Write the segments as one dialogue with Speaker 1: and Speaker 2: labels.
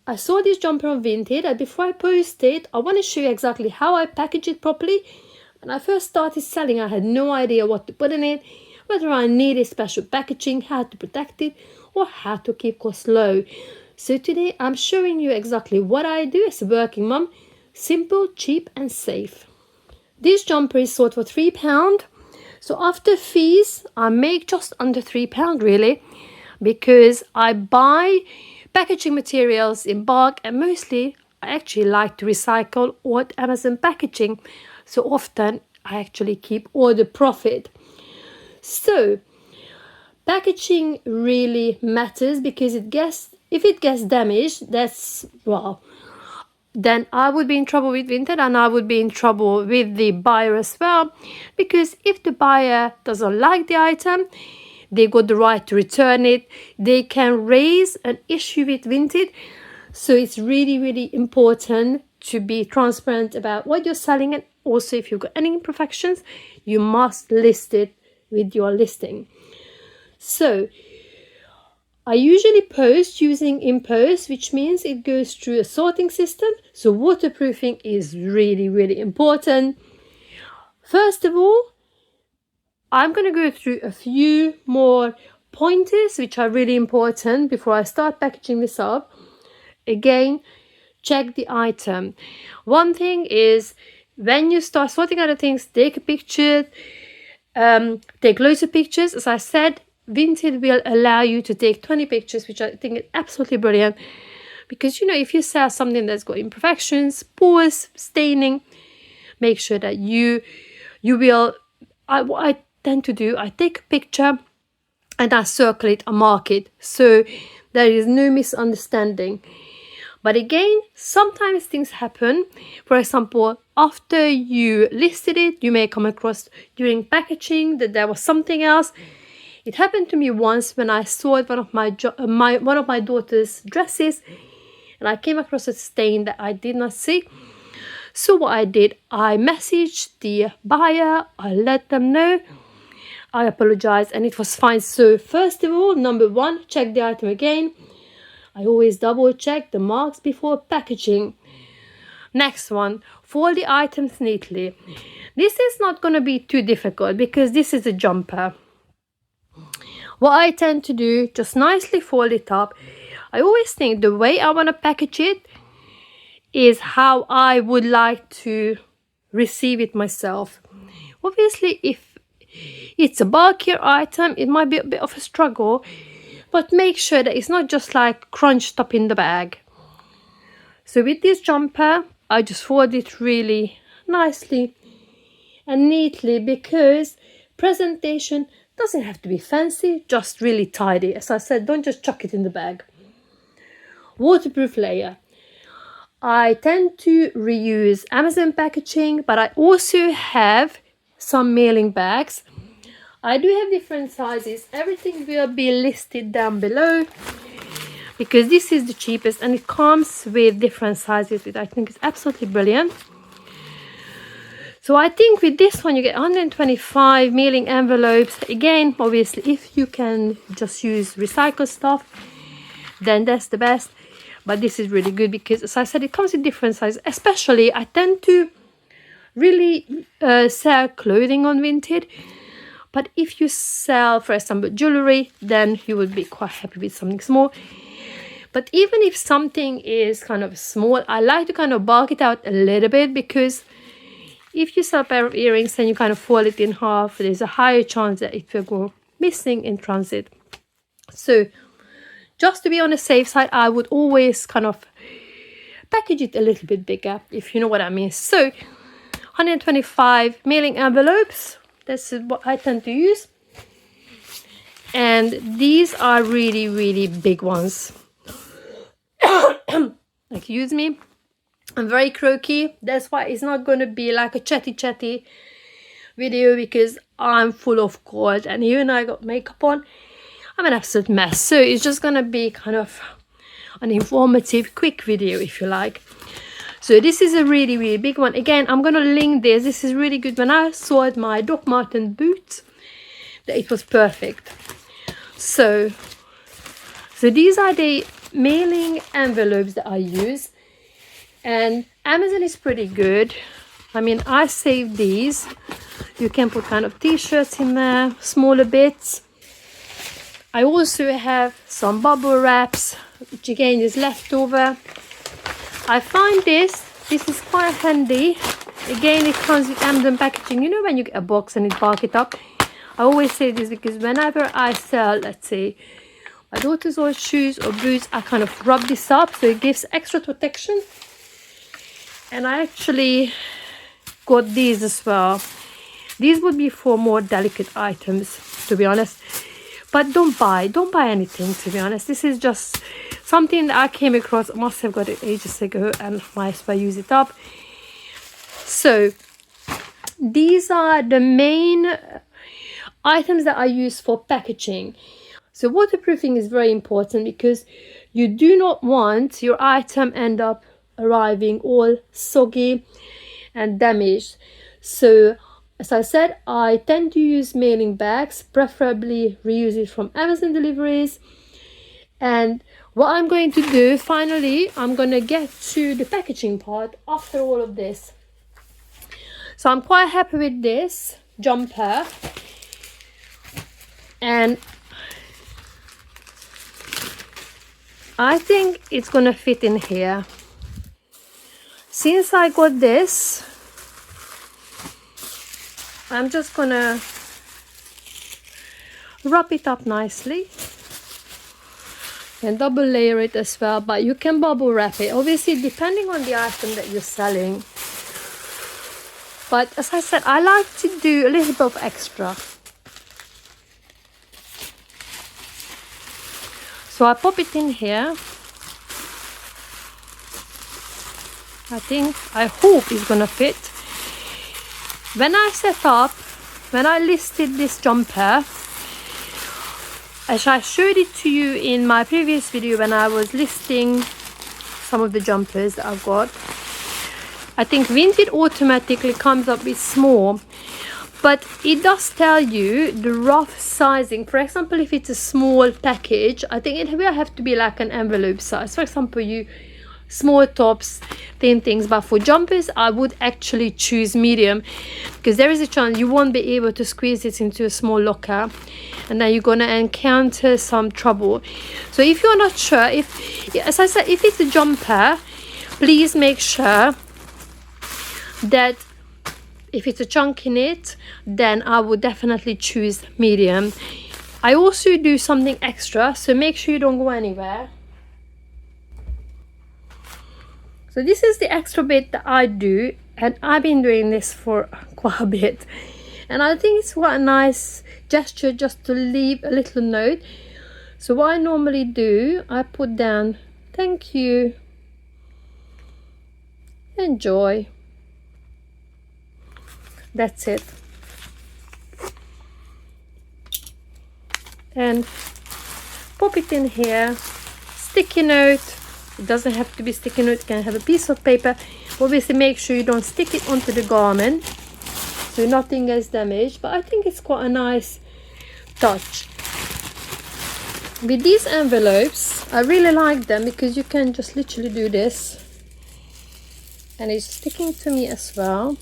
Speaker 1: I saw this jumper on Vinted, and before I post it, I want to show you exactly how I package it properly. When I first started selling, I had no idea what to put in it, whether I needed special packaging, how to protect it, or how to keep costs low. So today I'm showing you exactly what I do as a working mum. Simple, cheap and safe. This jumper is sold for £3. So after fees, I make just under £3 really, because I buy packaging materials in bulk, and mostly I actually like to recycle old Amazon packaging. So often I actually keep all the profit. So packaging really matters, because if it gets damaged, then I would be in trouble with Vinted, and I would be in trouble with the buyer as well, because if the buyer doesn't like the item, they got the right to return it. They can raise an issue with Vinted. So it's really, really important to be transparent about what you're selling, and also if you've got any imperfections, you must list it with your listing. So I usually post using InPost, which means it goes through a sorting system. So waterproofing is really, really important. First of all, I'm going to go through a few more pointers which are really important before I start packaging this up. Again, check the item. One thing is, when you start sorting out the things, take a picture, take loads of pictures. As I said, Vinted will allow you to take 20 pictures, which I think is absolutely brilliant, because if you sell something that's got imperfections, pores, staining, make sure that you will. What I tend to do, I take a picture and I circle it and mark it, so there is no misunderstanding. But again, sometimes things happen. For example, after you listed it, you may come across during packaging that there was something else. It happened to me once when I sold one of my daughter's dresses, and I came across a stain that I did not see. So what I did, I messaged the buyer, I let them know, I apologized, and it was fine. So first of all, number one, check the item again. I always double check the marks before packaging. Next one, fold the items neatly. This is not going to be too difficult because this is a jumper. What I tend to do, just nicely fold it up. I always think the way I want to package it is how I would like to receive it myself. Obviously, if it's a bulkier item, it might be a bit of a struggle, but make sure that it's not just like crunched up in the bag. So with this jumper, I just fold it really nicely and neatly, because presentation doesn't have to be fancy, just really tidy. As I said, don't just chuck it in the bag. Waterproof layer. I tend to reuse Amazon packaging, but I also have some mailing bags. I do have different sizes. Everything will be listed down below, because this is the cheapest and it comes with different sizes, which I think is absolutely brilliant. So I think with this one you get 125 mailing envelopes. Again, obviously, if you can just use recycled stuff, then that's the best. But this is really good because, as I said, it comes in different sizes. Especially, I tend to really sell clothing on Vinted. But if you sell, for example, jewelry, then you would be quite happy with something small. But even if something is kind of small, I like to kind of bulk it out a little bit, because if you sell a pair of earrings and you kind of fold it in half, there's a higher chance that it will go missing in transit. So just to be on the safe side, I would always kind of package it a little bit bigger, if you know what I mean. So 125 mailing envelopes, that's what I tend to use. And these are really, really big ones. Excuse me. I'm very croaky. That's why it's not going to be like a chatty video, because I'm full of cold, and even I got makeup on, I'm an absolute mess. So it's just going to be kind of an informative, quick video, if you like. So this is a really, really big one. Again, I'm going to link this. This is really good. When I sold my Doc Marten boots, it was perfect. So these are the mailing envelopes that I use, and Amazon is pretty good. I mean, I save these. You can put kind of t-shirts in there, smaller bits. I also have some bubble wraps, which again is leftover. I find this is quite handy. Again, it comes with Amazon packaging. You know when you get a box and it bulk it up? I always say this because whenever I sell, let's say, my daughter's old shoes or boots, I kind of rub this up so it gives extra protection. And I actually got these as well. These would be for more delicate items, to be honest. But don't buy anything, to be honest. This is just something that I came across. I must have got it ages ago and might as well use it up. So these are the main items that I use for packaging. So waterproofing is very important because you do not want your item end up arriving all soggy and damaged. So as I said, I tend to use mailing bags, preferably reuse it from Amazon deliveries. And what I'm going to do, finally, I'm going to get to the packaging part after all of this. So I'm quite happy with this jumper. And I think it's going to fit in here. Since I got this, I'm just going to wrap it up nicely and double layer it as well, but you can bubble wrap it, obviously depending on the item that you're selling. But as I said, I like to do a little bit of extra. So I pop it in here. I hope it's gonna fit. When I listed this jumper, as I showed it to you in my previous video when I was listing some of the jumpers that I've got, I think Vinted automatically comes up with small, but it does tell you the rough sizing. For example, if it's a small package, I think it will have to be like an envelope size. For example, you small tops, thin things, but for jumpers I would actually choose medium, because there is a chance you won't be able to squeeze it into a small locker and then you're gonna encounter some trouble. So if you're not sure, as I said, if it's a jumper, please make sure that if it's a chunk in it, then I would definitely choose medium. I also do something extra, so make sure you don't go anywhere. So this is the extra bit that I do, and I've been doing this for quite a bit. And I think it's quite a nice gesture just to leave a little note. So what I normally do, I put down, thank you, enjoy. That's it. And pop it in here. Sticky note. It doesn't have to be sticky note, you can have a piece of paper. Obviously make sure you don't stick it onto the garment so nothing gets damaged, but I think it's quite a nice touch. With these envelopes, I really like them because you can just literally do this and it's sticking to me as well.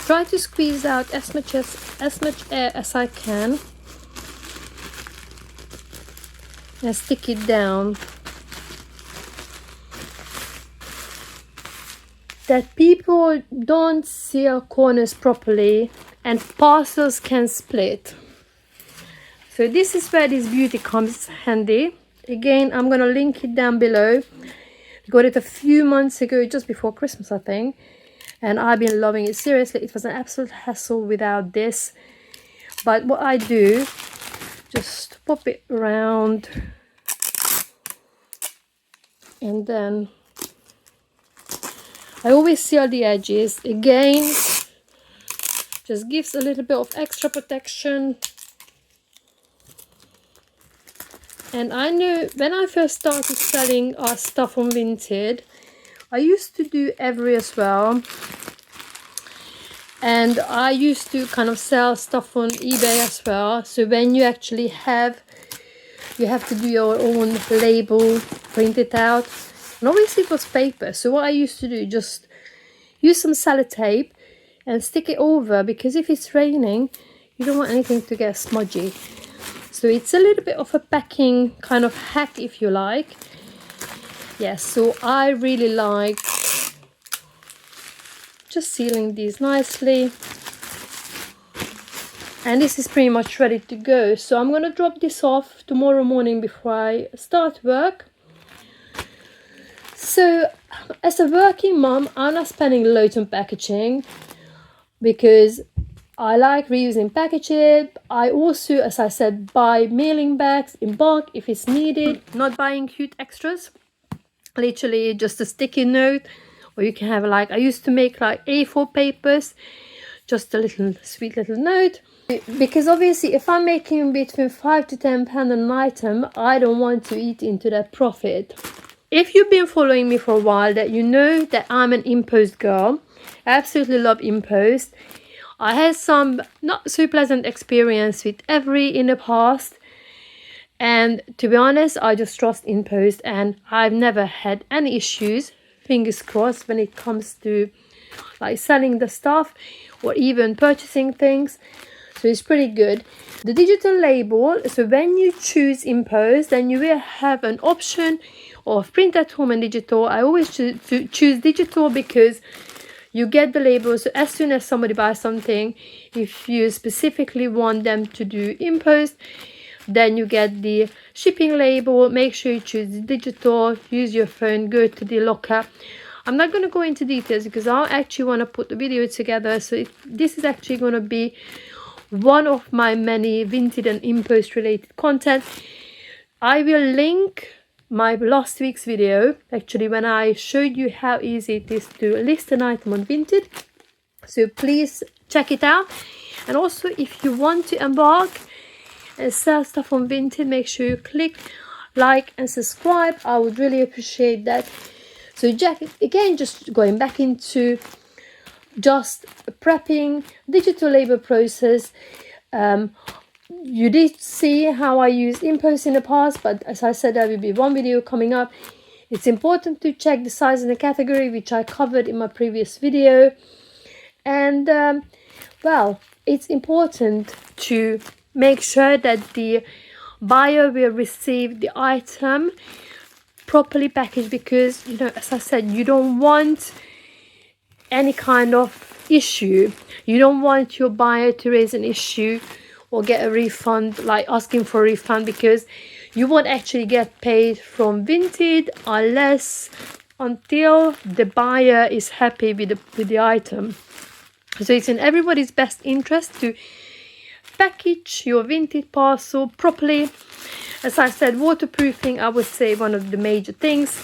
Speaker 1: Try to squeeze out as much air as I can and stick it down, that people don't seal corners properly and parcels can split. So this is where this beauty comes handy. Again, I'm gonna link it down below. Got it a few months ago, just before Christmas I think, and I've been loving it. Seriously, it was an absolute hassle without this. But what I do, just pop it around and then I always seal the edges. Again, just gives a little bit of extra protection. And I know when I first started selling our stuff on Vinted, I used to do Every as well. And I used to kind of sell stuff on eBay as well. So when you actually have to do your own label, print it out. And obviously it was paper. So what I used to do, just use some sellotape and stick it over, because if it's raining, you don't want anything to get smudgy. So it's a little bit of a packing kind of hack, if you like. Yes, so I really like just sealing these nicely. And this is pretty much ready to go. So I'm gonna drop this off tomorrow morning before I start work. So as a working mom, I'm not spending loads on packaging because I like reusing packages. I also, as I said, buy mailing bags in bulk if it's needed, not buying cute extras. Literally just a sticky note, or you can have like, I used to make like A4 papers, just a little sweet little note. Because obviously if I'm making between £5 to £10 on an item, I don't want to eat into that profit. If you've been following me for a while, that you know that I'm an impost girl. I absolutely love impost. I had some not so pleasant experience with Every in the past, and to be honest, I just trust impost, and I've never had any issues, fingers crossed, when it comes to like selling the stuff or even purchasing things. So it's pretty good. The digital label, so when you choose impost, then you will have an option of print at home and digital. I always choose digital because you get the label. So as soon as somebody buys something, if you specifically want them to do impost, then you get the shipping label. Make sure you choose digital, use your phone, go to the locker. I'm not going to go into details because I actually want to put the video together. So this is actually going to be one of my many Vinted and impost related content. I will link my last week's video, actually, when I showed you how easy it is to list an item on Vinted. So please check it out. And also, if you want to embark and sell stuff on Vinted, make sure you click like and subscribe. I would really appreciate that. So again, just going back into just prepping digital label process. You did see how I used impost in the past, but as I said, there will be one video coming up. It's important to check the size and the category, which I covered in my previous video. And well, it's important to make sure that the buyer will receive the item properly packaged, because, you know, as I said, you don't want any kind of issue. You don't want your buyer to raise an issue or get a refund, like asking for a refund, because you won't actually get paid from Vinted until the buyer is happy with the item. So it's in everybody's best interest to package your Vinted parcel properly. As I said, waterproofing, I would say, one of the major things.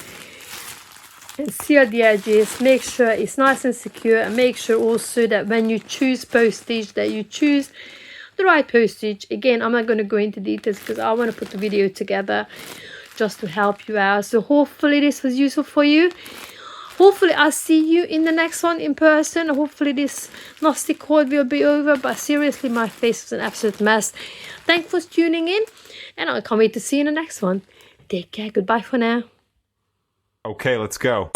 Speaker 1: And seal the edges, make sure it's nice and secure, and make sure also that when you choose postage, that you choose the right postage. Again, I'm not going to go into details because I want to put the video together just to help you out. So hopefully this was useful for you. Hopefully I'll see you in the next one in person. Hopefully this nasty cold will be over, but seriously, my face was an absolute mess. Thanks for tuning in, and I can't wait to see you in the next one. Take care. Goodbye for now.
Speaker 2: Okay, let's go.